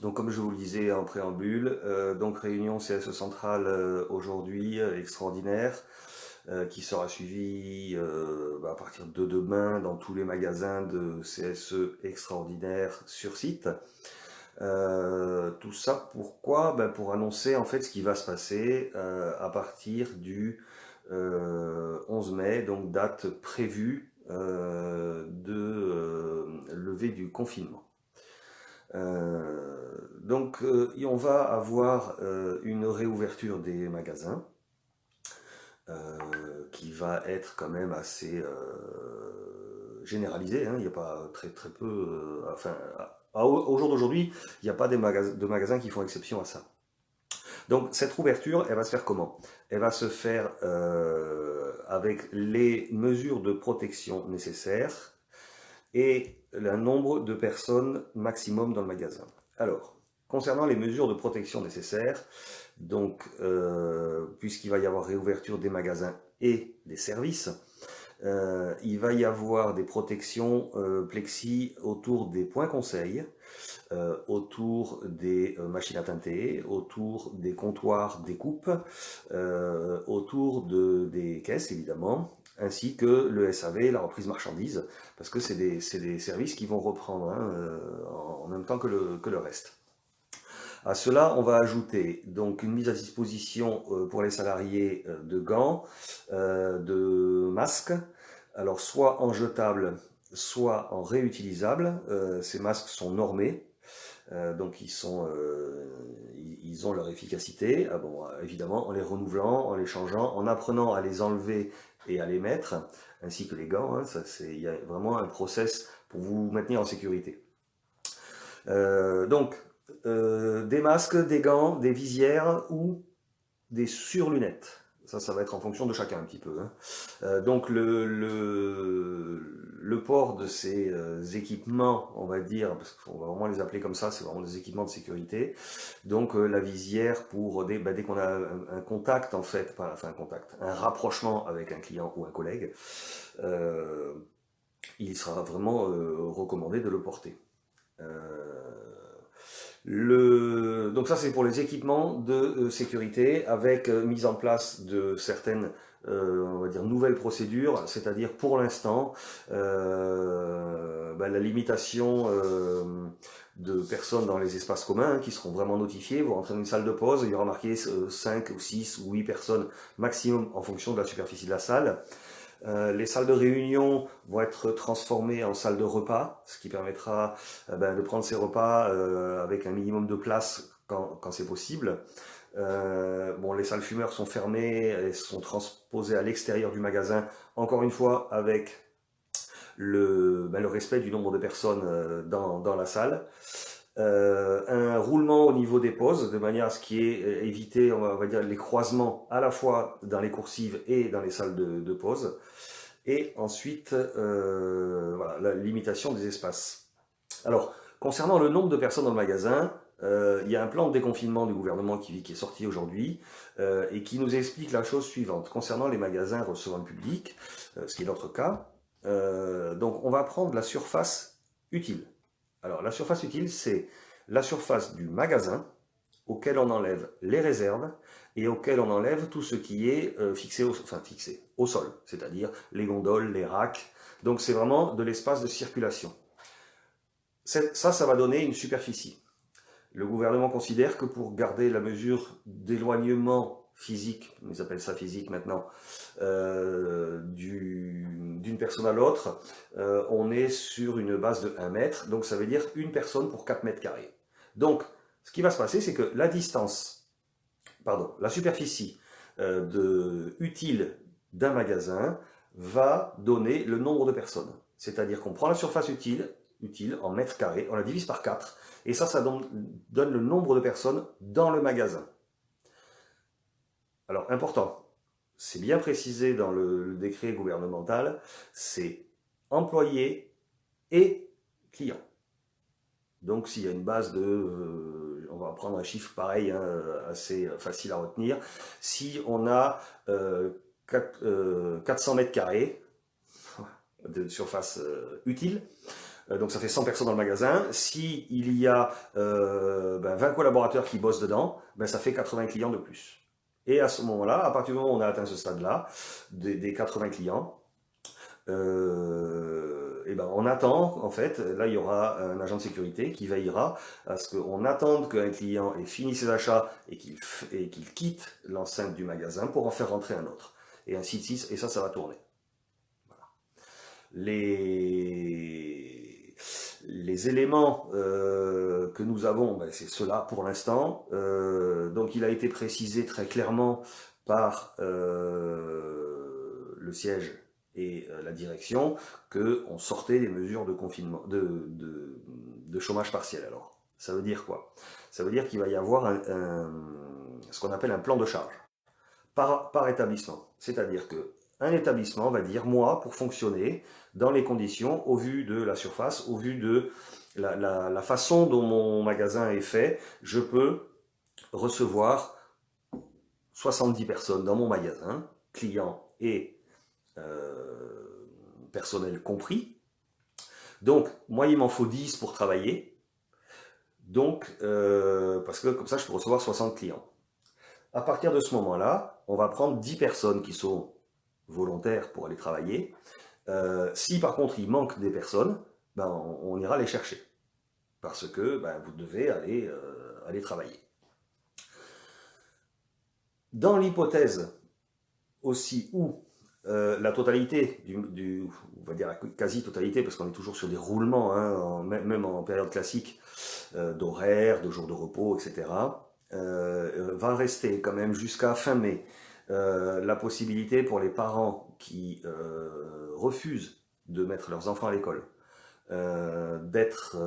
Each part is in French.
Donc comme je vous le disais en préambule, donc réunion CSE centrale aujourd'hui, extraordinaire, qui sera suivie à partir de demain dans tous les magasins de CSE extraordinaire sur site. Tout ça pourquoi? Ben, pour annoncer en fait ce qui va se passer à partir du 11 mai, donc date prévue de levée du confinement. Et on va avoir une réouverture des magasins qui va être quand même assez généralisée, hein. Il n'y a pas très peu, au jour d'aujourd'hui, il n'y a pas de magasins qui font exception à ça. Donc cette rouverture, elle va se faire comment? Elle va se faire avec les mesures de protection nécessaires et le nombre de personnes maximum dans le magasin. Alors, concernant les mesures de protection nécessaires, donc puisqu'il va y avoir réouverture des magasins et des services, il va y avoir des protections plexi autour des points conseils, autour des machines à teinter, autour des comptoirs découpe, autour des caisses évidemment, ainsi que le SAV, la reprise marchandise, parce que c'est des services qui vont reprendre hein, en même temps que le reste. À cela, on va ajouter donc une mise à disposition pour les salariés de gants, de masques, alors soit en jetable, soit en réutilisable. Ces masques sont normés, donc ils ont leur efficacité, évidemment en les renouvelant, en les changeant, en apprenant à les enlever et à les mettre, ainsi que les gants, hein, il y a vraiment un process pour vous maintenir en sécurité. Des masques, des gants, des visières ou des surlunettes. Ça va être en fonction de chacun un petit peu, hein. Donc le port de ces équipements, on va dire, parce qu'on va vraiment les appeler comme ça, c'est vraiment des équipements de sécurité. Donc la visière pour dès qu'on a un contact en fait, enfin un contact, un rapprochement avec un client ou un collègue, euh, il sera vraiment recommandé de le porter. Donc ça c'est pour les équipements de sécurité avec mise en place de certaines on va dire nouvelles procédures, c'est-à-dire pour l'instant la limitation de personnes dans les espaces communs hein, qui seront vraiment notifiées. Vous rentrez dans une salle de pause, il y aura marqué 5 ou 6 ou 8 personnes maximum en fonction de la superficie de la salle. Les salles de réunion vont être transformées en salles de repas, ce qui permettra de prendre ses repas avec un minimum de place quand c'est possible. Les salles fumeurs sont fermées, elles sont transposées à l'extérieur du magasin, encore une fois avec le respect du nombre de personnes dans la salle. Un roulement au niveau des pauses, de manière à ce qu'il y ait éviter, on va dire, les croisements à la fois dans les coursives et dans les salles de pause. Et ensuite, voilà, la limitation des espaces. Alors, concernant le nombre de personnes dans le magasin, il y a un plan de déconfinement du gouvernement qui est sorti aujourd'hui et qui nous explique la chose suivante. Concernant les magasins recevant le public, ce qui est notre cas, donc on va prendre la surface utile. Alors, la surface utile, c'est la surface du magasin auquel on enlève les réserves et auquel on enlève tout ce qui est fixé au sol, c'est-à-dire les gondoles, les racks. Donc c'est vraiment de l'espace de circulation. Ça va donner une superficie. Le gouvernement considère que pour garder la mesure d'éloignement physique, ils appellent ça physique maintenant, d'une personne à l'autre, on est sur une base de 1 mètre, donc ça veut dire une personne pour 4 mètres carrés. Donc, ce qui va se passer, c'est que la superficie utile d'un magasin va donner le nombre de personnes. C'est-à-dire qu'on prend la surface utile en mètres carrés, on la divise par 4, et ça donne le nombre de personnes dans le magasin. Alors, important, c'est bien précisé dans le décret gouvernemental, c'est employé et client. Donc s'il y a une base on va prendre un chiffre pareil, hein, assez facile à retenir, si on a 400 mètres carrés de surface utile, Donc ça fait 100 personnes dans le magasin. Si il y a 20 collaborateurs qui bossent dedans, ben, ça fait 80 clients de plus. Et à ce moment-là, à partir du moment où on a atteint ce stade-là, des 80 clients, et ben on attend, en fait, là il y aura un agent de sécurité qui veillera à ce qu'on attende qu'un client ait fini ses achats et qu'il quitte l'enceinte du magasin pour en faire rentrer un autre. Et ainsi de suite, et ça va tourner. Voilà. Les éléments que nous avons, ben, c'est cela pour l'instant. Donc il a été précisé très clairement par le siège et la direction qu'on sortait des mesures de confinement, de chômage partiel. Alors, ça veut dire quoi? Ça veut dire qu'il va y avoir ce qu'on appelle un plan de charge par établissement. C'est-à-dire que un établissement va dire, moi, pour fonctionner dans les conditions, au vu de la surface, au vu de la façon dont mon magasin est fait, je peux recevoir 70 personnes dans mon magasin, clients et personnel compris. Donc, moi, il m'en faut 10 pour travailler. Donc, parce que comme ça, je peux recevoir 60 clients. À partir de ce moment-là, on va prendre 10 personnes qui sont volontaires pour aller travailler. Si par contre il manque des personnes, ben, on ira les chercher. Parce que ben, vous devez aller travailler. Dans l'hypothèse aussi où la totalité, on va dire la quasi-totalité, parce qu'on est toujours sur des roulements, hein, même en période classique, d'horaires, de jours de repos, etc., va rester quand même jusqu'à fin mai la possibilité pour les parents qui refusent de mettre leurs enfants à l'école d'être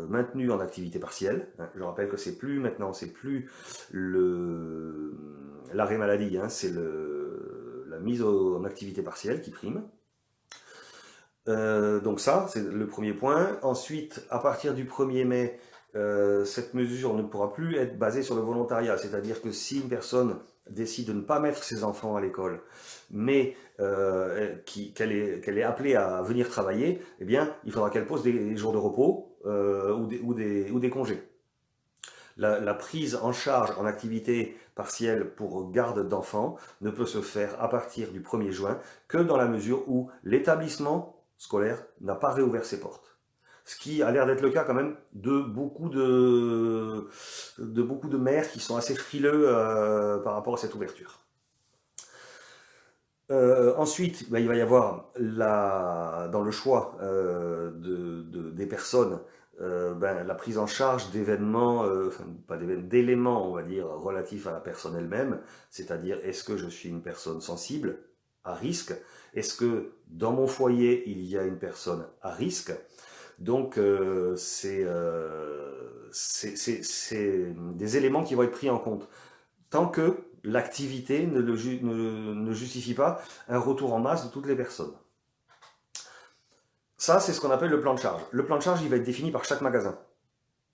maintenus en activité partielle. Je rappelle que c'est plus maintenant, c'est plus l'arrêt maladie, hein, c'est la mise en activité partielle qui prime. Donc ça, c'est le premier point. Ensuite, à partir du 1er mai, cette mesure ne pourra plus être basée sur le volontariat. C'est-à-dire que si une personne décide de ne pas mettre ses enfants à l'école, mais qu'elle est appelée à venir travailler, eh bien, il faudra qu'elle pose des jours de repos ou des congés. La prise en charge en activité partielle pour garde d'enfants ne peut se faire à partir du 1er juin que dans la mesure où l'établissement scolaire n'a pas réouvert ses portes. Ce qui a l'air d'être le cas quand même de beaucoup de mères qui sont assez frileux par rapport à cette ouverture. Ensuite, ben, il va y avoir dans le choix des personnes ben, la prise en charge d'événements, enfin, pas d'éléments, on va dire, relatifs à la personne elle-même, c'est-à-dire est-ce que je suis une personne sensible, à risque, est-ce que dans mon foyer il y a une personne à risque. Donc c'est des éléments qui vont être pris en compte tant que l'activité ne justifie pas un retour en masse de toutes les personnes. Ça, c'est ce qu'on appelle le plan de charge. Le plan de charge, il va être défini par chaque magasin.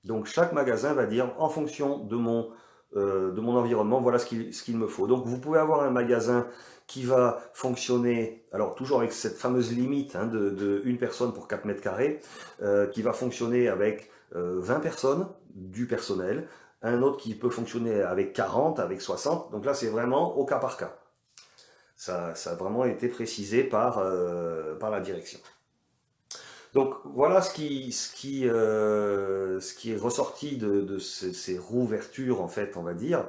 Donc chaque magasin va dire, en fonction de mon environnement, voilà ce qu'il me faut. Donc vous pouvez avoir un magasin qui va fonctionner, alors toujours avec cette fameuse limite hein, de une personne pour 4 mètres carrés, qui va fonctionner avec 20 personnes du personnel, un autre qui peut fonctionner avec 40, avec 60, donc là c'est vraiment au cas par cas. Ça a vraiment été précisé par la direction. Donc voilà ce qui est ressorti de ces rouvertures, en fait, on va dire.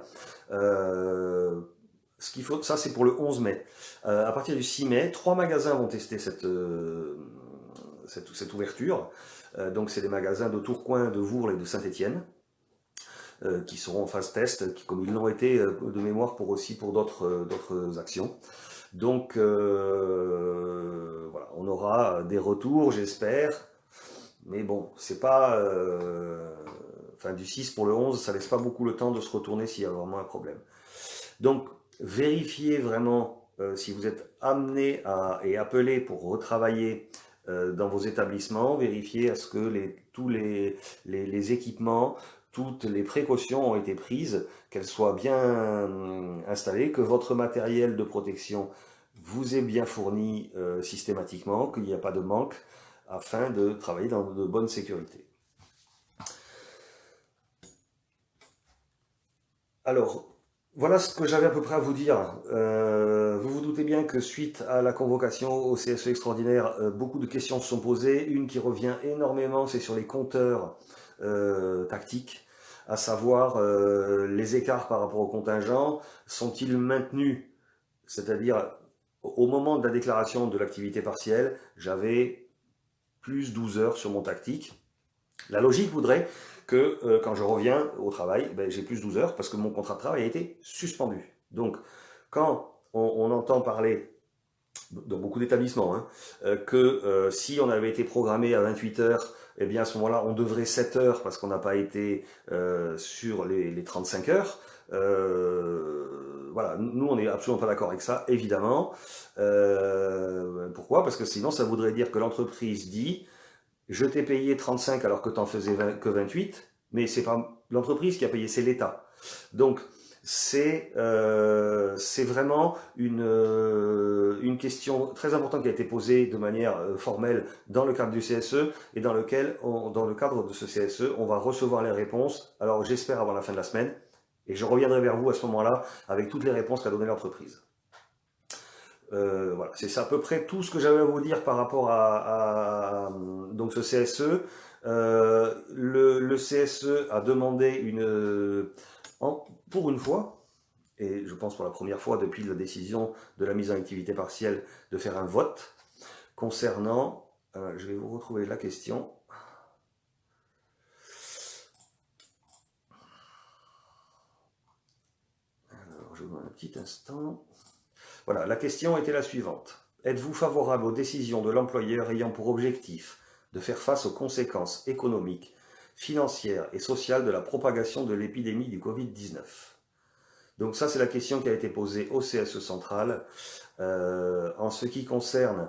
Ce qu'il faut, ça c'est pour le 11 mai. À partir du 6 mai, 3 magasins vont tester cette ouverture. Donc c'est des magasins de Tourcoing, de Vourles et de Saint-Étienne qui seront en phase test, comme ils l'ont été de mémoire pour d'autres actions. Donc voilà, on aura des retours, j'espère. Mais bon, c'est pas... enfin, du 6 pour le 11, ça laisse pas beaucoup le temps de se retourner s'il y a vraiment un problème. Donc, vérifiez vraiment si vous êtes amené et appelé pour retravailler dans vos établissements, vérifiez à ce que tous les équipements, toutes les précautions ont été prises, qu'elles soient bien installées, que votre matériel de protection vous est bien fourni systématiquement, qu'il n'y a pas de manque. afin de travailler dans de bonnes sécurités. Alors, voilà ce que j'avais à peu près à vous dire. Vous vous doutez bien que suite à la convocation au CSE extraordinaire, beaucoup de questions se sont posées. Une qui revient énormément, c'est sur les compteurs tactiques, à savoir les écarts par rapport au contingent. Sont-ils maintenus? C'est-à-dire, au moment de la déclaration de l'activité partielle, j'avais plus 12 heures sur mon tactique. La logique voudrait que quand je reviens au travail, ben, j'ai plus 12 heures parce que mon contrat de travail a été suspendu. Donc, quand on entend parler dans beaucoup d'établissements, hein, que si on avait été programmé à 28 heures, eh bien à ce moment-là, on devrait 7 heures parce qu'on n'a pas été sur les 35 heures. Voilà, nous on n'est absolument pas d'accord avec ça, évidemment. Pourquoi? Parce que sinon ça voudrait dire que l'entreprise dit je t'ai payé 35 alors que tu n'en faisais que 28, mais c'est pas l'entreprise qui a payé, c'est l'État. Donc c'est vraiment une question très importante qui a été posée de manière formelle dans le cadre du CSE et dans le cadre de ce CSE, on va recevoir les réponses. Alors j'espère avant la fin de la semaine et je reviendrai vers vous à ce moment-là avec toutes les réponses qu'a donné l'entreprise. Voilà, c'est à peu près tout ce que j'avais à vous dire par rapport donc ce CSE. Le CSE a demandé pour une fois, et je pense pour la première fois depuis la décision de la mise en activité partielle, de faire un vote concernant, je vais vous retrouver la question. Alors, je vous demande un petit instant. Voilà, la question était la suivante. Êtes-vous favorable aux décisions de l'employeur ayant pour objectif de faire face aux conséquences économiques, financières et sociales de la propagation de l'épidémie du Covid-19? Donc ça, c'est la question qui a été posée au CSE central. En ce qui concerne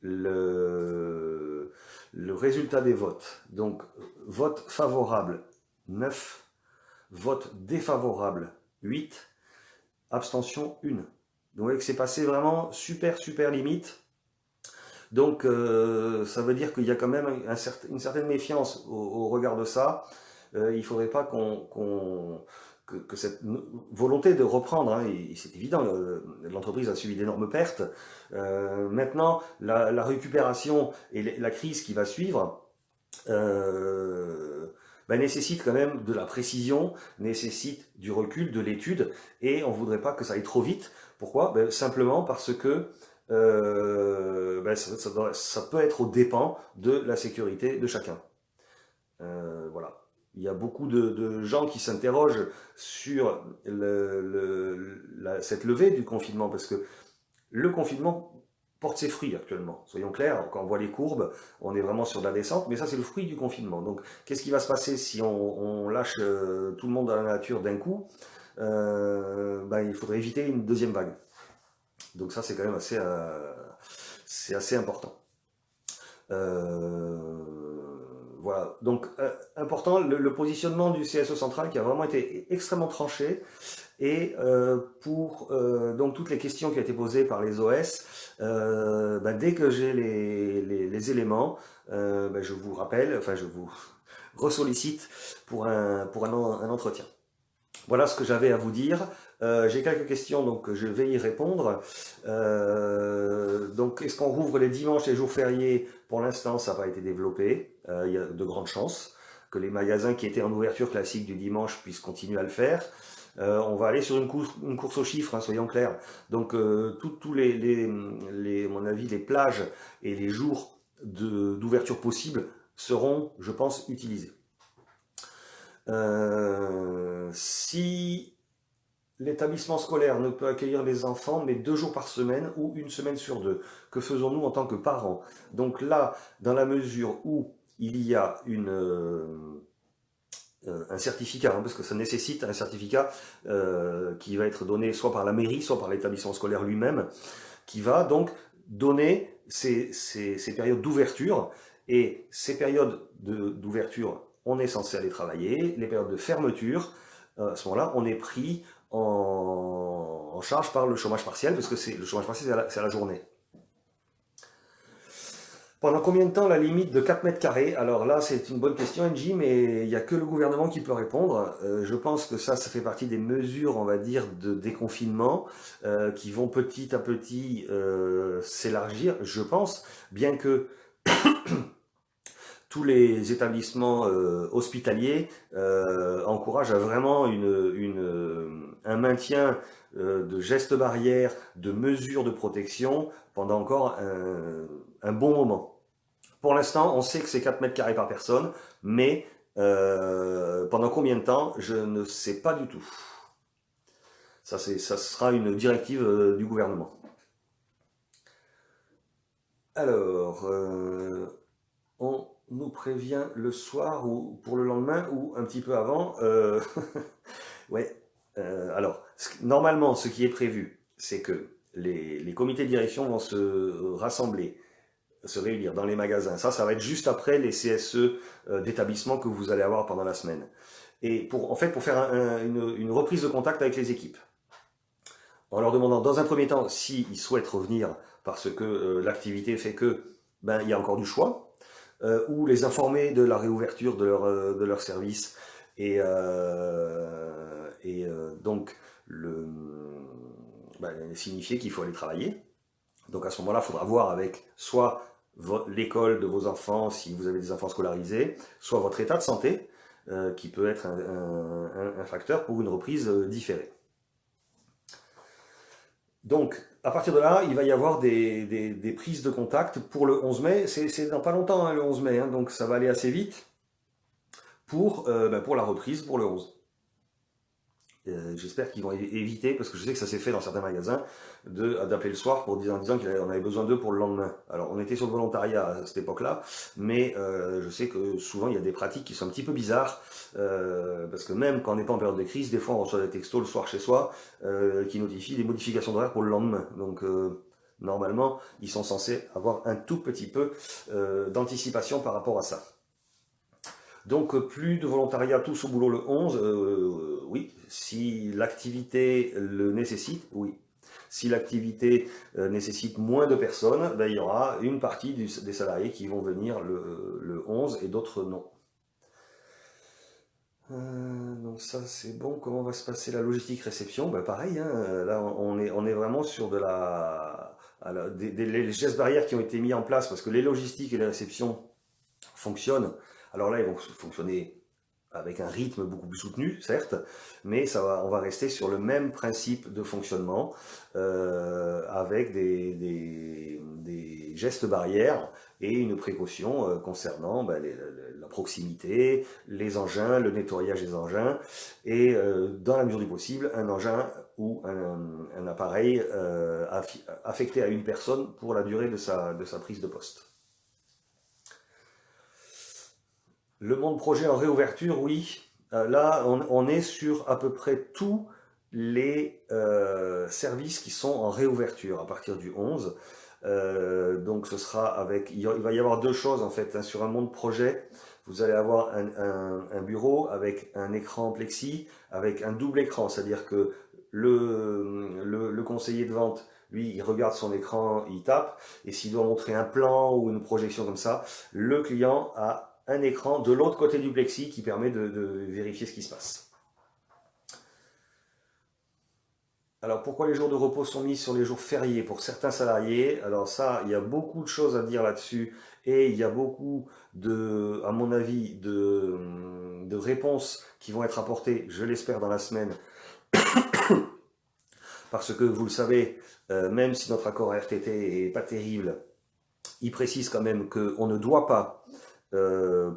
le résultat des votes, donc vote favorable 9, vote défavorable 8, abstention 1. Donc vous voyez que c'est passé vraiment super limite. Donc ça veut dire qu'il y a quand même une certaine méfiance au regard de ça. Il ne faudrait pas que cette volonté de reprendre, hein, et c'est évident, l'entreprise a subi d'énormes pertes. Maintenant, la récupération et la crise qui va suivre nécessite quand même de la précision, nécessite du recul, de l'étude, et on ne voudrait pas que ça aille trop vite. Pourquoi? Simplement parce que ça peut être aux dépens de la sécurité de chacun. Voilà. Il y a beaucoup de gens qui s'interrogent sur cette levée du confinement, parce que le confinement porte ses fruits actuellement. Soyons clairs, quand on voit les courbes, on est vraiment sur de la descente, mais ça c'est le fruit du confinement. Donc qu'est-ce qui va se passer si on lâche tout le monde dans la nature d'un coup? Il faudrait éviter une deuxième vague. Donc ça c'est quand même assez important. Voilà, donc important, le positionnement du CSE central qui a vraiment été extrêmement tranché, et pour donc toutes les questions qui ont été posées par les OS, dès que j'ai les éléments, je vous rappelle, enfin je vous ressollicite pour un entretien. Voilà ce que j'avais à vous dire. J'ai quelques questions, donc je vais y répondre. Donc, est-ce qu'on rouvre les dimanches et les jours fériés? Pour l'instant, ça n'a pas été développé. Il y a de grandes chances que les magasins qui étaient en ouverture classique du dimanche puissent continuer à le faire. On va aller sur une course aux chiffres, hein, soyons clairs. Donc, tous à mon avis, les plages et les jours d'ouverture possibles seront, je pense, utilisés. Si l'établissement scolaire ne peut accueillir les enfants, mais 2 jours par semaine ou une semaine sur 2, que faisons-nous en tant que parents? Donc là, dans la mesure où il y a un certificat, hein, parce que ça nécessite un certificat qui va être donné soit par la mairie, soit par l'établissement scolaire lui-même, qui va donc donner ces périodes d'ouverture, et ces périodes d'ouverture, on est censé aller travailler. Les périodes de fermeture, à ce moment-là, on est pris en charge par le chômage partiel, parce que le chômage partiel, c'est à la journée. Pendant combien de temps la limite de 4 mètres carrés? Alors là, c'est une bonne question, NJ, mais il n'y a que le gouvernement qui peut répondre. Je pense que ça fait partie des mesures, on va dire, de déconfinement qui vont petit à petit s'élargir, je pense, bien que tous les établissements hospitaliers encouragent à vraiment un maintien de gestes barrières, de mesures de protection pendant encore un bon moment. Pour l'instant, on sait que c'est 4 mètres carrés par personne, mais pendant combien de temps, je ne sais pas du tout. Ça sera une directive du gouvernement. Alors, on nous prévient le soir ou pour le lendemain ou un petit peu avant. Ouais. Alors, normalement, ce qui est prévu, c'est que les comités de direction vont se rassembler, se réunir dans les magasins. Ça va être juste après les CSE d'établissement que vous allez avoir pendant la semaine. Et en fait, pour faire une reprise de contact avec les équipes. En leur demandant dans un premier temps s'ils souhaitent revenir parce que l'activité fait que il y a encore du choix, ou les informer de la réouverture de leur service donc signifier qu'il faut aller travailler. Donc à ce moment-là, il faudra voir avec soit l'école de vos enfants, si vous avez des enfants scolarisés, soit votre état de santé, qui peut être un facteur pour une reprise différée. Donc, à partir de là, il va y avoir des prises de contact pour le 11 mai. C'est dans pas longtemps, hein, le 11 mai, hein, donc ça va aller assez vite pour la reprise pour le 11. J'espère qu'ils vont éviter, parce que je sais que ça s'est fait dans certains magasins, d'appeler le soir en disant qu'on avait besoin d'eux pour le lendemain. Alors on était sur le volontariat à cette époque-là, mais je sais que souvent il y a des pratiques qui sont un petit peu bizarres, parce que même quand on n'est pas en période de crise, des fois on reçoit des textos le soir chez soi qui notifient des modifications d'horaire pour le lendemain. Donc normalement, ils sont censés avoir un tout petit peu d'anticipation par rapport à ça. Donc plus de volontariat tous au boulot le 11, oui. Si l'activité le nécessite, oui. Si l'activité nécessite moins de personnes, il y aura une partie des salariés qui vont venir le 11 et d'autres non. Donc ça c'est bon. Comment va se passer la logistique réception? Pareil, hein, là on est vraiment sur les gestes barrières qui ont été mis en place parce que les logistiques et les réceptions fonctionnent. Alors là, ils vont fonctionner avec un rythme beaucoup plus soutenu, certes, mais on va rester sur le même principe de fonctionnement avec des gestes barrières et une précaution concernant la proximité, les engins, le nettoyage des engins et dans la mesure du possible, un engin ou un appareil affecté à une personne pour la durée de sa prise de poste. Le monde projet en réouverture, oui. Là, on est sur à peu près tous les services qui sont en réouverture à partir du 11. Donc ce sera il va y avoir deux choses en fait, hein. Sur un monde projet, vous allez avoir un bureau avec un écran plexi, avec un double écran, c'est-à-dire que le conseiller de vente, lui, il regarde son écran, il tape, et s'il doit montrer un plan ou une projection comme ça, le client a un écran de l'autre côté du plexi qui permet de vérifier ce qui se passe. Alors pourquoi les jours de repos sont mis sur les jours fériés pour certains salariés? Alors ça, il y a beaucoup de choses à dire là-dessus et il y a beaucoup à mon avis, de réponses qui vont être apportées, je l'espère, dans la semaine. Parce que vous le savez, même si notre accord RTT est pas terrible, il précise quand même qu'on ne doit pas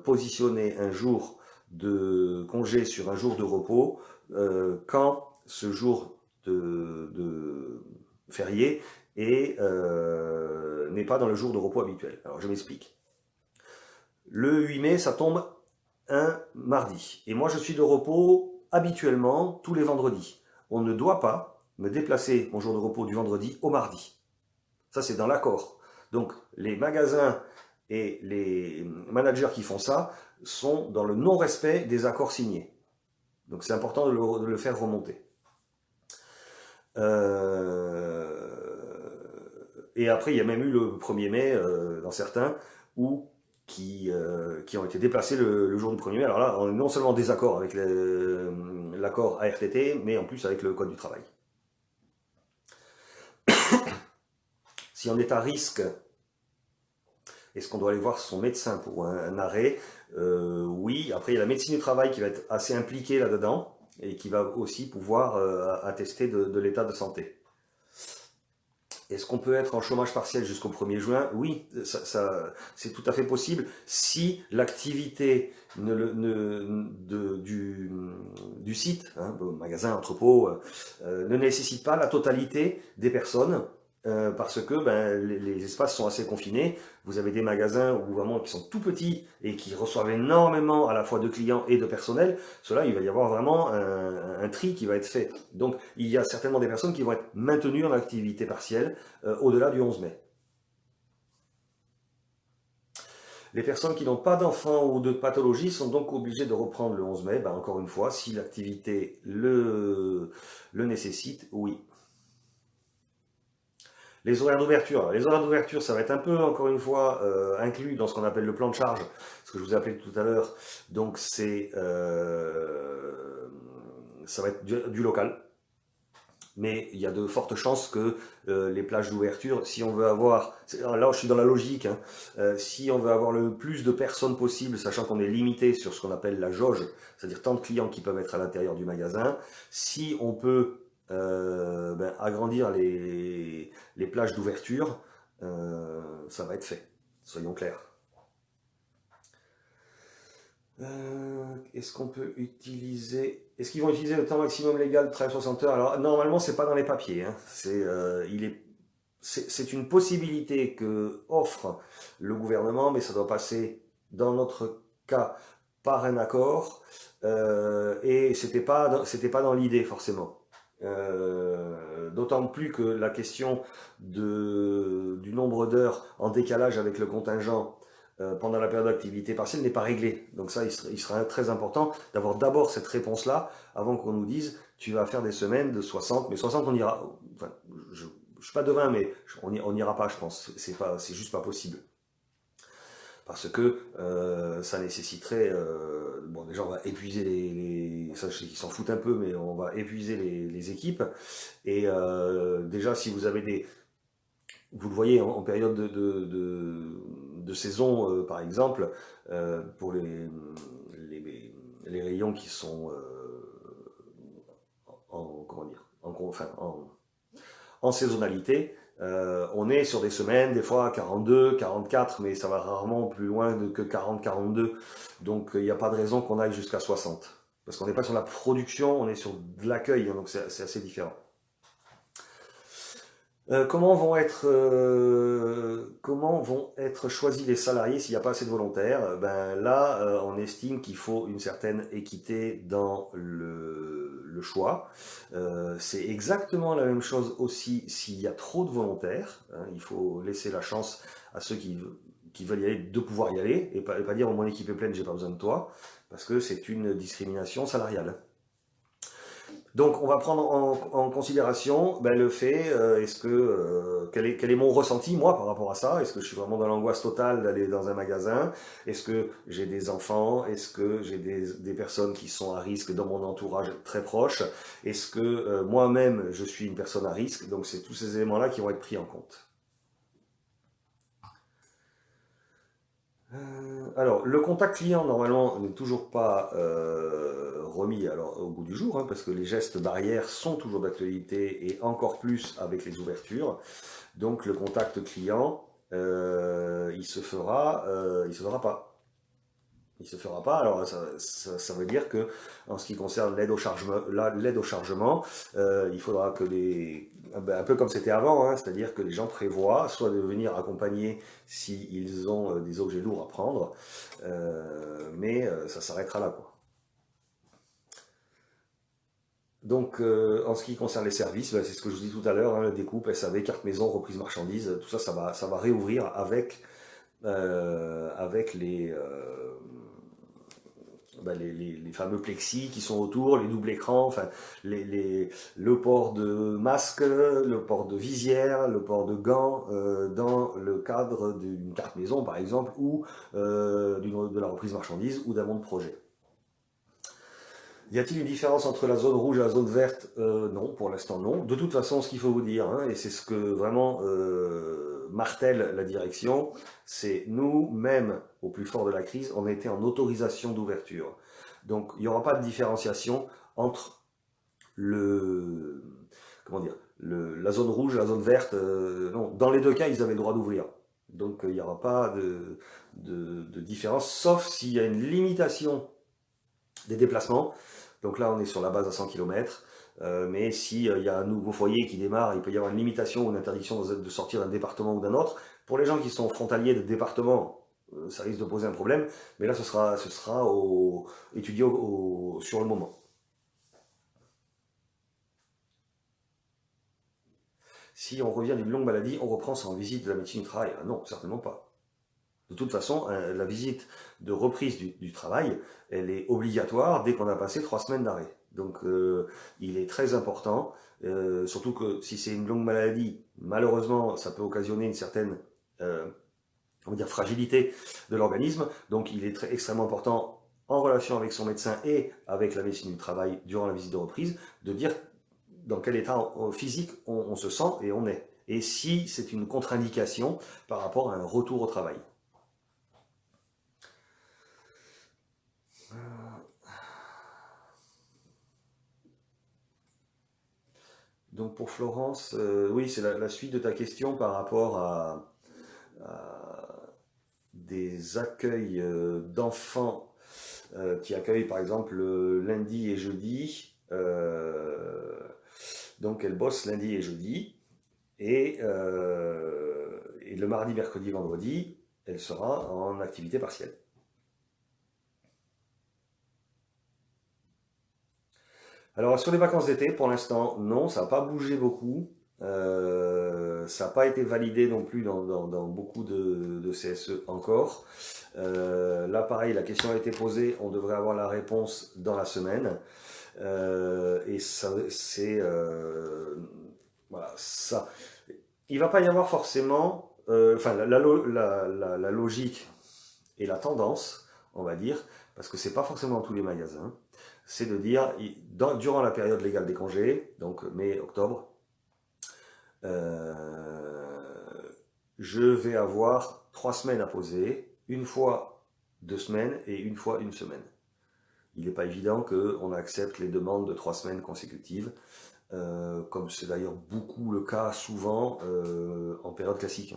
positionner un jour de congé sur un jour de repos quand ce jour de férié n'est pas dans le jour de repos habituel. Alors je m'explique. Le 8 mai, ça tombe un mardi. Et moi, je suis de repos habituellement tous les vendredis. On ne doit pas me déplacer mon jour de repos du vendredi au mardi. Ça, c'est dans l'accord. Donc, les magasins et les managers qui font ça sont dans le non-respect des accords signés. Donc c'est important de le faire remonter. Et après, il y a même eu le 1er mai, dans certains, ou qui ont été déplacés le jour du 1er mai. Alors là, on est non seulement en désaccord avec l'accord ARTT, mais en plus avec le Code du travail. Si on est à risque, est-ce qu'on doit aller voir son médecin pour un arrêt? Oui. Après, il y a la médecine du travail qui va être assez impliquée là-dedans et qui va aussi pouvoir attester de l'état de santé. Est-ce qu'on peut être en chômage partiel jusqu'au 1er juin? Oui, c'est tout à fait possible si l'activité du site, hein, magasin, entrepôt, ne nécessite pas la totalité des personnes. Parce que les espaces sont assez confinés. Vous avez des magasins où vraiment qui sont tout petits et qui reçoivent énormément à la fois de clients et de personnel. Cela, il va y avoir vraiment un tri qui va être fait. Donc, il y a certainement des personnes qui vont être maintenues en activité partielle au-delà du 11 mai. Les personnes qui n'ont pas d'enfants ou de pathologie sont donc obligées de reprendre le 11 mai. Encore une fois, si l'activité le nécessite, oui. Les horaires d'ouverture. Les horaires d'ouverture, ça va être un peu, encore une fois, inclus dans ce qu'on appelle le plan de charge, ce que je vous ai appelé tout à l'heure. Donc, ça va être du local. Mais il y a de fortes chances que les plages d'ouverture, si on veut avoir, là je suis dans la logique, hein, si on veut avoir le plus de personnes possible, sachant qu'on est limité sur ce qu'on appelle la jauge, c'est-à-dire tant de clients qui peuvent être à l'intérieur du magasin, si on peut agrandir les plages d'ouverture, ça va être fait, soyons clairs. Est-ce qu'on peut utiliser... Est-ce qu'ils vont utiliser le temps maximum légal de travail 60 heures? Alors, normalement, c'est pas dans les papiers. Hein. C'est une possibilité que offre le gouvernement, mais ça doit passer, dans notre cas, par un accord. Et c'était pas dans l'idée, forcément. D'autant plus que la question du nombre d'heures en décalage avec le contingent pendant la période d'activité partielle n'est pas réglée. Donc ça, il sera très important d'avoir d'abord cette réponse-là avant qu'on nous dise tu vas faire des semaines de 60, mais 60 on ira. Enfin, je ne suis pas devin, mais on n'ira pas, je pense. C'est juste pas possible. Parce que ça nécessiterait, bon déjà on va épuiser ça je sais qu'ils s'en foutent un peu, mais on va épuiser les équipes. Et déjà si vous avez vous le voyez en période de saison par exemple, pour les rayons qui sont comment dire, en saisonnalité, on est sur des semaines, des fois 42, 44, mais ça va rarement plus loin que 40, 42. Donc il n'y a pas de raison qu'on aille jusqu'à 60. Parce qu'on n'est pas sur la production, on est sur de l'accueil, hein, donc c'est assez différent. Comment vont être choisis les salariés s'il n'y a pas assez de volontaires? Là, on estime qu'il faut une certaine équité dans le choix. C'est exactement la même chose aussi s'il y a trop de volontaires. Hein, il faut laisser la chance à ceux qui veulent y aller de pouvoir y aller et pas dire mon équipe est pleine, j'ai pas besoin de toi, parce que c'est une discrimination salariale. Donc, on va prendre en considération le fait, quel est mon ressenti, moi, par rapport à ça? Est-ce que je suis vraiment dans l'angoisse totale d'aller dans un magasin? Est-ce que j'ai des enfants? Est-ce que j'ai des personnes qui sont à risque dans mon entourage très proche? Est-ce que moi-même, je suis une personne à risque? Donc, c'est tous ces éléments-là qui vont être pris en compte. Alors, le contact client, normalement, n'est toujours pas remis au goût du jour, hein, parce que les gestes barrières sont toujours d'actualité et encore plus avec les ouvertures. Donc, le contact client, il se fera pas. Il se fera pas. Alors, ça veut dire que, en ce qui concerne l'aide au chargement, il faudra que un peu comme c'était avant, hein, c'est-à-dire que les gens prévoient soit de venir accompagner s'ils ont des objets lourds à prendre, mais ça s'arrêtera là, quoi. Donc, en ce qui concerne les services, c'est ce que je vous dis tout à l'heure, hein, découpe, SAV, carte maison, reprise marchandises, tout ça, ça va réouvrir avec les fameux plexis qui sont autour, les doubles écrans, enfin, le port de masque, le port de visière, le port de gants dans le cadre d'une carte maison par exemple, ou de la reprise marchandise ou d'un monde projet. Y a-t-il une différence entre la zone rouge et la zone verte? Non, pour l'instant non. De toute façon, ce qu'il faut vous dire, hein, et c'est ce que vraiment martèle la direction, c'est nous, même au plus fort de la crise, on a été en autorisation d'ouverture. Donc il n'y aura pas de différenciation entre le, comment dire, la zone rouge et la zone verte. Non, dans les deux cas, ils avaient le droit d'ouvrir. Donc il n'y aura pas de différence, sauf s'il y a une limitation des déplacements. Donc là, on est sur la base à 100 km. Mais s'il y a un nouveau foyer qui démarre, il peut y avoir une limitation ou une interdiction de sortir d'un département ou d'un autre. Pour les gens qui sont frontaliers de département, ça risque de poser un problème. Mais là, ce sera étudié sur le moment. Si on revient d'une longue maladie, on reprend sans visite de la médecine du travail. Non, certainement pas. De toute façon, la visite de reprise du travail, elle est obligatoire dès qu'on a passé 3 semaines d'arrêt. Donc il est très important, surtout que si c'est une longue maladie, malheureusement, ça peut occasionner une certaine on va dire, fragilité de l'organisme. Donc il est extrêmement important, en relation avec son médecin et avec la médecine du travail durant la visite de reprise, de dire dans quel état physique on se sent et on est. Et si c'est une contre-indication par rapport à un retour au travail. Donc pour Florence, oui, c'est la suite de ta question par rapport à des accueils d'enfants qui accueillent par exemple lundi et jeudi. Donc elle bosse lundi et jeudi. Et le mardi, mercredi, vendredi, elle sera en activité partielle. Alors sur les vacances d'été, pour l'instant, non, ça n'a pas bougé beaucoup. Ça n'a pas été validé non plus dans beaucoup de CSE encore. Là, pareil, la question a été posée, on devrait avoir la réponse dans la semaine. Et ça, c'est voilà, ça. Il va pas y avoir forcément, enfin, la logique et la tendance, on va dire, parce que c'est pas forcément dans tous les magasins, c'est de dire, durant la période légale des congés, donc mai-octobre, je vais avoir 3 semaines à poser, une fois 2 semaines et une fois une semaine. Il n'est pas évident qu'on accepte les demandes de 3 semaines consécutives, comme c'est d'ailleurs beaucoup le cas souvent en période classique.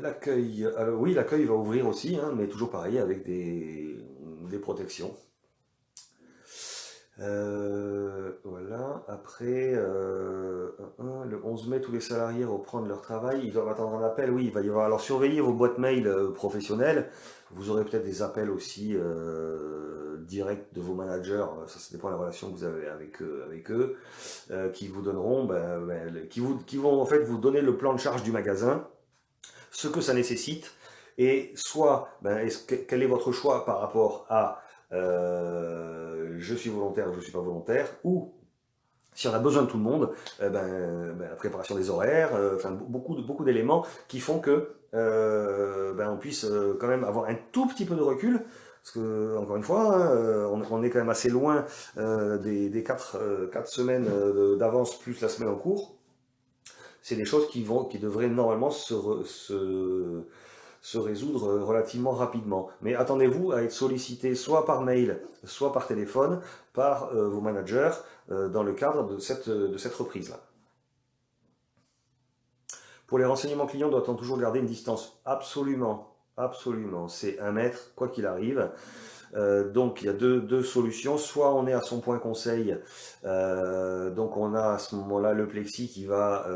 L'accueil, alors oui, l'accueil va ouvrir aussi, hein, mais toujours pareil avec des protections. Voilà, après, le 11 mai, tous les salariés reprennent leur travail, ils doivent attendre un appel, oui, il va y avoir, alors surveillez vos boîtes mail professionnelles, vous aurez peut-être des appels aussi directs de vos managers, ça dépend de la relation que vous avez avec eux qui vous donneront, qui vont en fait vous donner le plan de charge du magasin, ce que ça nécessite, et soit, quel est votre choix par rapport à je suis volontaire ou je ne suis pas volontaire, ou si on a besoin de tout le monde, la préparation des horaires, enfin beaucoup d'éléments qui font que on puisse quand même avoir un tout petit peu de recul, parce que encore une fois, hein, on est quand même assez loin des 4 semaines d'avance plus la semaine en cours. C'est des choses qui devraient normalement se résoudre relativement rapidement. Mais attendez-vous à être sollicité soit par mail, soit par téléphone, par vos managers dans le cadre de cette reprise-là. Pour les renseignements clients, doit-on toujours garder une distance? Absolument, absolument. C'est 1 mètre, quoi qu'il arrive. Donc il y a deux solutions, soit on est à son point conseil, donc on a à ce moment-là le plexi qui va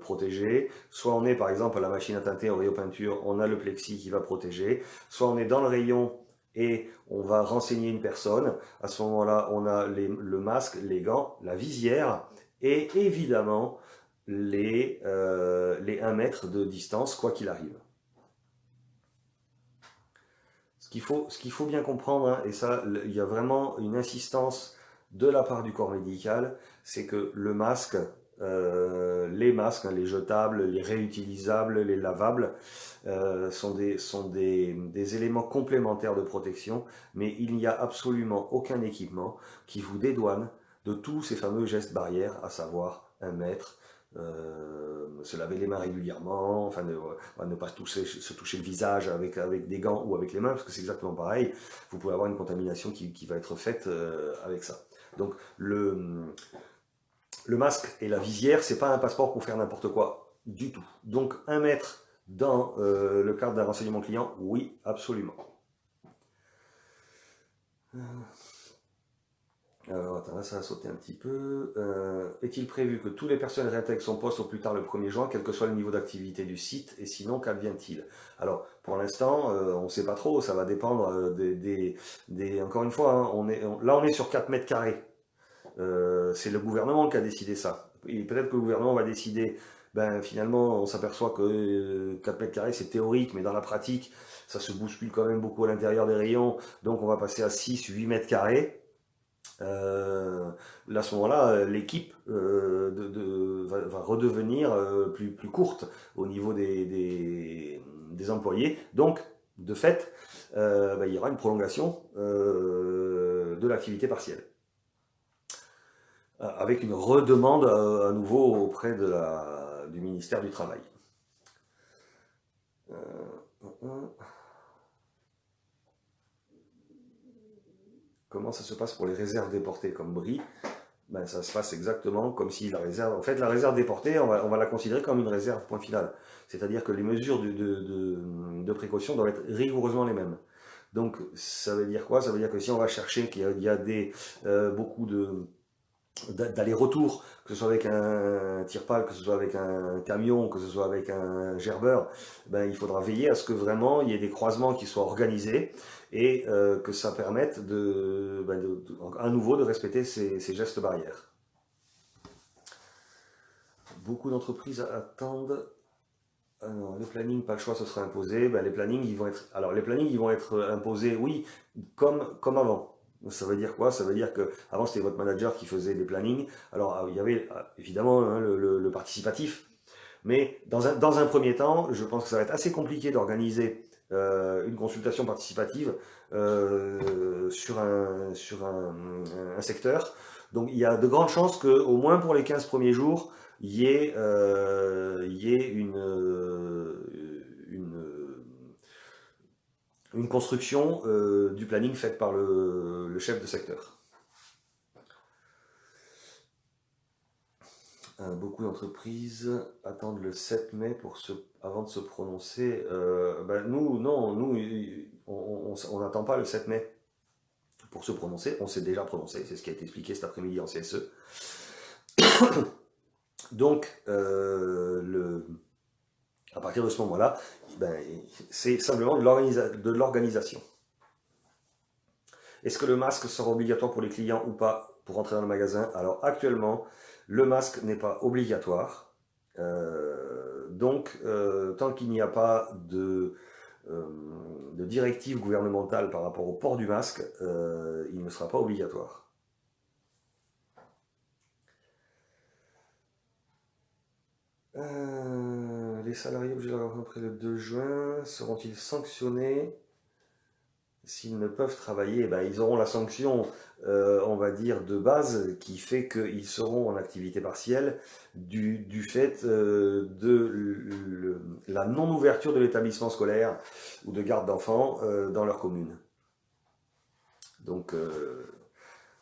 protéger, soit on est par exemple à la machine à teinter, au rayon peinture, on a le plexi qui va protéger, soit on est dans le rayon et on va renseigner une personne, à ce moment-là on a le masque, les gants, la visière et évidemment les 1 mètre de distance quoi qu'il arrive. ce qu'il faut bien comprendre, hein, et ça, il y a vraiment une insistance de la part du corps médical, c'est que le masque, les masques, hein, les jetables, les réutilisables, les lavables, des éléments complémentaires de protection, mais il n'y a absolument aucun équipement qui vous dédouane de tous ces fameux gestes barrières, à savoir 1 mètre, se laver les mains régulièrement, enfin ne pas se toucher le visage avec des gants ou avec les mains, parce que c'est exactement pareil, vous pouvez avoir une contamination qui va être faite avec ça. Donc le masque et la visière, c'est pas un passeport pour faire n'importe quoi du tout. Donc 1 mètre dans le cadre d'un renseignement client, oui, absolument. Alors, attends, là, ça a sauté un petit peu. Est-il prévu que tous les personnels réintègrent son poste au plus tard le 1er juin, quel que soit le niveau d'activité du site, et sinon, qu'advient-il? Alors, pour l'instant, on ne sait pas trop, ça va dépendre encore une fois, hein, là, on est sur 4 mètres carrés. C'est le gouvernement qui a décidé ça. Et peut-être que le gouvernement va décider, ben finalement, on s'aperçoit que 4 mètres carrés, c'est théorique, mais dans la pratique, ça se bouscule quand même beaucoup à l'intérieur des rayons, donc on va passer à 6-8 mètres carrés. Là, à ce moment-là, l'équipe va redevenir plus courte au niveau des employés. Donc, de fait, il y aura une prolongation de l'activité partielle. Avec une redemande à nouveau auprès du ministère du Travail. Comment ça se passe pour les réserves déportées comme Brie? Ben, ça se passe exactement comme si la réserve... En fait, la réserve déportée, on va la considérer comme une réserve, point final. C'est-à-dire que les mesures de précaution doivent être rigoureusement les mêmes. Donc, ça veut dire quoi? Ça veut dire que si on va chercher qu'il y a beaucoup d'aller-retour, que ce soit avec un tire-pale, que ce soit avec un camion, que ce soit avec un gerbeur, ben, il faudra veiller à ce que vraiment il y ait des croisements qui soient organisés et que ça permette à nouveau de respecter ces gestes barrières. Beaucoup d'entreprises attendent. Alors, les plannings, pas le choix, ce sera imposé. Ben, les plannings, ils vont être imposés, oui, comme avant. Ça veut dire quoi? Ça veut dire que avant c'était votre manager qui faisait des plannings. Alors il y avait évidemment hein, le participatif, mais dans un premier temps, je pense que ça va être assez compliqué d'organiser une consultation participative sur un secteur. Donc il y a de grandes chances qu'au moins pour les 15 premiers jours, il y ait une construction du planning faite par le chef de secteur. Beaucoup d'entreprises attendent le 7 mai avant de se prononcer. Nous, non, on n'attend pas le 7 mai pour se prononcer. On s'est déjà prononcé, c'est ce qui a été expliqué cet après-midi en CSE. Donc, à partir de ce moment-là, c'est simplement de l'organisation. Est-ce que le masque sera obligatoire pour les clients ou pas pour entrer dans le magasin? Alors actuellement, le masque n'est pas obligatoire. Donc, tant qu'il n'y a pas de directive gouvernementale par rapport au port du masque, il ne sera pas obligatoire. Les salariés obligés de rencontrer le 2 juin seront-ils sanctionnés s'ils ne peuvent travailler? Ils auront la sanction, on va dire, de base qui fait qu'ils seront en activité partielle du fait de la non-ouverture de l'établissement scolaire ou de garde d'enfants dans leur commune. Donc,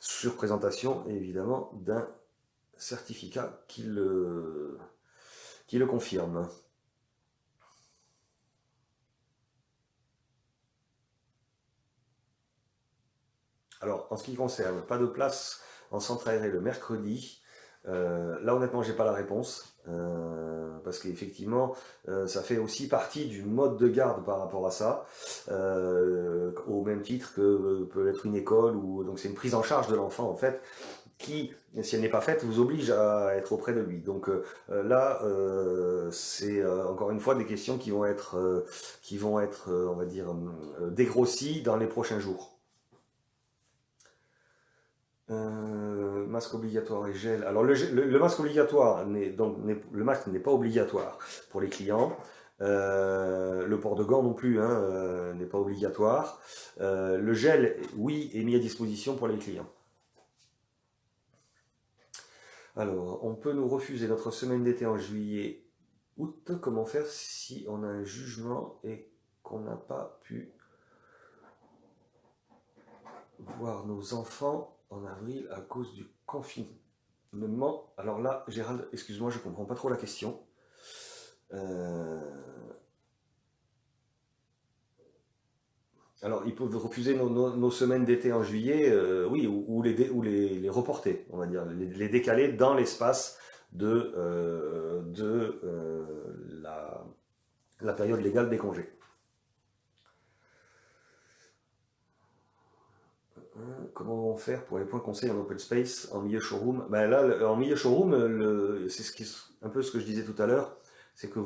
sur présentation, évidemment, d'un certificat qui le confirme. Alors, en ce qui concerne, pas de place en centre aéré le mercredi. Là, honnêtement, j'ai pas la réponse. Parce qu'effectivement, ça fait aussi partie du mode de garde par rapport à ça. Au même titre que peut être une école. Donc, c'est une prise en charge de l'enfant, en fait, qui, si elle n'est pas faite, vous oblige à être auprès de lui. Donc là, c'est encore une fois des questions qui vont être on va dire, dégrossies dans les prochains jours. Masque obligatoire et gel. Alors le masque obligatoire, le masque n'est pas obligatoire pour les clients. Le port de gants non plus hein, n'est pas obligatoire. Le gel, oui, est mis à disposition pour les clients. Alors, on peut nous refuser notre semaine d'été en juillet, août. Comment faire si on a un jugement et qu'on n'a pas pu voir nos enfants en avril à cause du confinement? Alors là, Gérald, excuse-moi, je comprends pas trop la question. Alors, ils peuvent refuser nos semaines d'été en juillet, oui, ou les reporter, on va dire, les décaler dans l'espace de la période légale des congés. Comment vont faire pour les points conseils en open space, en milieu showroom? Ben là, en milieu showroom, c'est un peu ce que je disais tout à l'heure, c'est que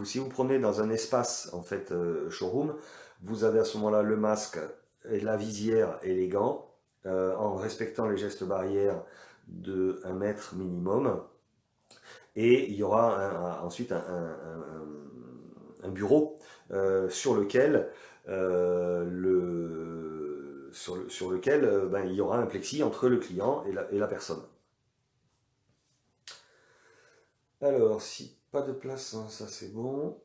si vous prenez dans un espace en fait showroom, vous avez à ce moment-là le masque et la visière et les gants, en respectant les gestes barrières de 1 mètre minimum. Et il y aura ensuite un bureau sur lequel il y aura un plexi entre le client et la personne. Alors, si pas de place, hein, ça c'est bon.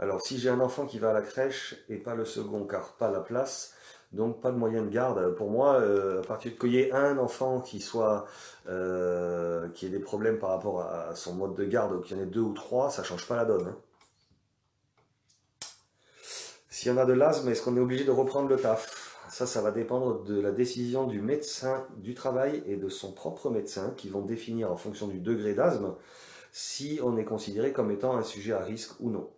Alors, si j'ai un enfant qui va à la crèche et pas le second, car pas la place, donc pas de moyen de garde. Pour moi, à partir qu'il y ait un enfant qui ait des problèmes par rapport à son mode de garde, ou qu'il y en ait 2 ou 3, ça change pas la donne. Hein. S'il y en a de l'asthme, est-ce qu'on est obligé de reprendre le taf? Ça va dépendre de la décision du médecin du travail et de son propre médecin qui vont définir en fonction du degré d'asthme si on est considéré comme étant un sujet à risque ou non.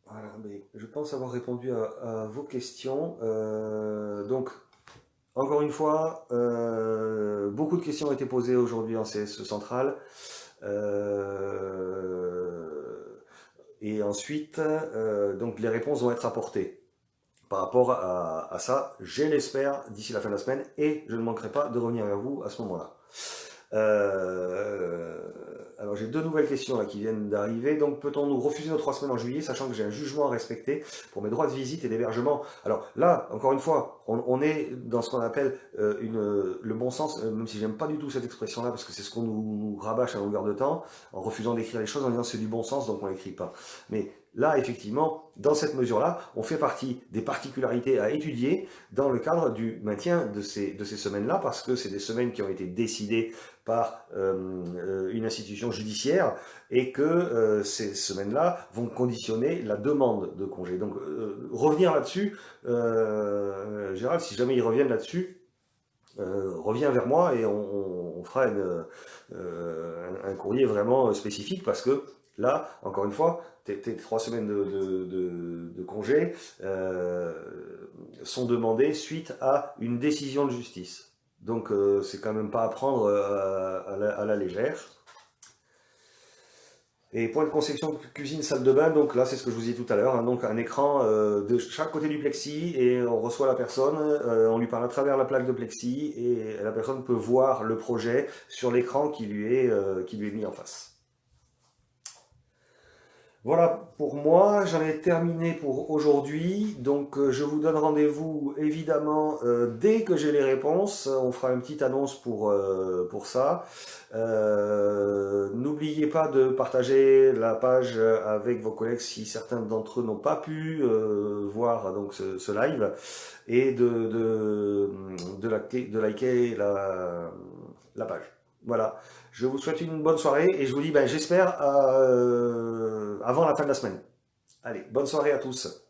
Voilà, mais je pense avoir répondu à vos questions. Donc, encore une fois, beaucoup de questions ont été posées aujourd'hui en CSE Central. Et ensuite, donc les réponses vont être apportées par rapport à ça, je l'espère, d'ici la fin de la semaine, et je ne manquerai pas de revenir vers vous à ce moment-là. Alors j'ai 2 nouvelles questions là qui viennent d'arriver. Donc peut-on nous refuser nos 3 semaines en juillet, sachant que j'ai un jugement à respecter pour mes droits de visite et d'hébergement? Alors là, encore une fois, on est dans ce qu'on appelle le bon sens, même si j'aime pas du tout cette expression-là, parce que c'est ce qu'on nous rabâche à longueur de temps, en refusant d'écrire les choses, en disant c'est du bon sens, donc on l'écrit pas. Mais là, effectivement, dans cette mesure-là, on fait partie des particularités à étudier dans le cadre du maintien de ces semaines-là, parce que c'est des semaines qui ont été décidées par une institution judiciaire et que ces semaines-là vont conditionner la demande de congé. Donc revenir là-dessus, Gérald, si jamais ils reviennent là-dessus, reviens vers moi et on fera un courrier vraiment spécifique parce que là, encore une fois, tes 3 semaines de congé sont demandées suite à une décision de justice. Donc c'est quand même pas à prendre à la légère. Et point de conception cuisine salle de bain, donc là c'est ce que je vous disais tout à l'heure, hein, donc un écran de chaque côté du plexi et on reçoit la personne, on lui parle à travers la plaque de plexi et la personne peut voir le projet sur l'écran qui lui est mis en face. Voilà pour moi, j'en ai terminé pour aujourd'hui. Donc je vous donne rendez-vous évidemment dès que j'ai les réponses. On fera une petite annonce pour ça. N'oubliez pas de partager la page avec vos collègues si certains d'entre eux n'ont pas pu voir donc ce live et de liker la page. Voilà. Je vous souhaite une bonne soirée et je vous dis, ben, j'espère, avant la fin de la semaine. Allez, bonne soirée à tous.